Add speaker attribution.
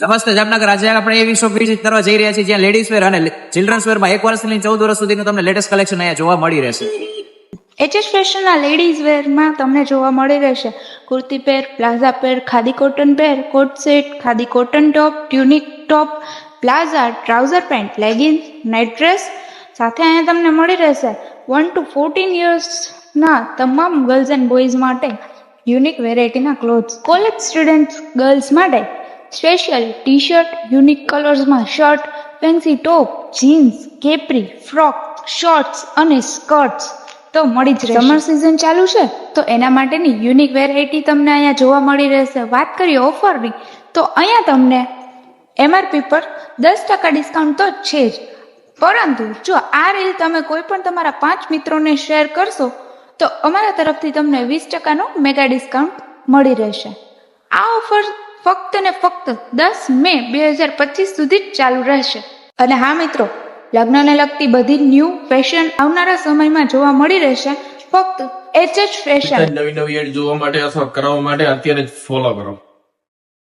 Speaker 1: નમસ્તે જામનગર. આજે આપણે એવી શોપ વિઝિટ કરવા જઈ રહ્યા છીએ જ્યાં લેડીઝ વેર અને ચિલ્ડ્રન્સ વેરમાં 1 વર્ષથી લઈને 14 વર્ષ સુધીનું તમને લેટેસ્ટ કલેક્શન અહીંયા જોવા મળી રહેશે.
Speaker 2: એચએસ ફેશનના લેડીઝ વેરમાં તમને જોવા મળી રહેશે kurti pair, palazzo pair, khadi cotton pair, coat set, khadi cotton top, tunic top, palazzo, trouser pant, leggings, night dress. સાથે અહીંયા તમને મળી રહેશે 1 to 14 યર્સના તમામ ગર્લ્સ એન્ડ બોયઝ માટે યુનિક વેરાયટીના ક્લોથ્સ. કોલેજ સ્ટુડન્ટ ગર્લ્સ માટે સ્પેશિયલ ટી શર્ટ, યુનિક કલર્સમાં shirt, fancy top, jeans, capri, frock, shorts અને સ્કર્ટ્સ તો મળી જ રહેશે. સમર સિઝન ચાલુ છે તો એના માટેની યુનિક વેરાયટી તમને અહીંયા જોવા મળી રહેશે. વાત કરીએ ઓફરની તો અહીંયા તમને એમઆરપી પર 10% ડિસ્કાઉન્ટ તો છે જ, પરંતુ જો આ રીલ તમે કોઈ પણ તમારા 5 મિત્રોને શેર કરશો તો અમારા તરફથી તમને 20%નું મેગા ડિસ્કાઉન્ટ મળી રહેશે. આ ઓફર ફક્ત ને ફક્ત 10 મે 2025 સુધી જ ચાલુ રહેશે. અને હા મિત્રો, લગ્નને લગતી બધી ન્યૂ ફેશન આવનારા સમયમાં જોવા મળી રહેશે ફક્ત એચએચ ફેશન.
Speaker 3: નવી એડ જોવા માટે અથવા કરાવવા માટે અત્યારે જ ફોલો કરો.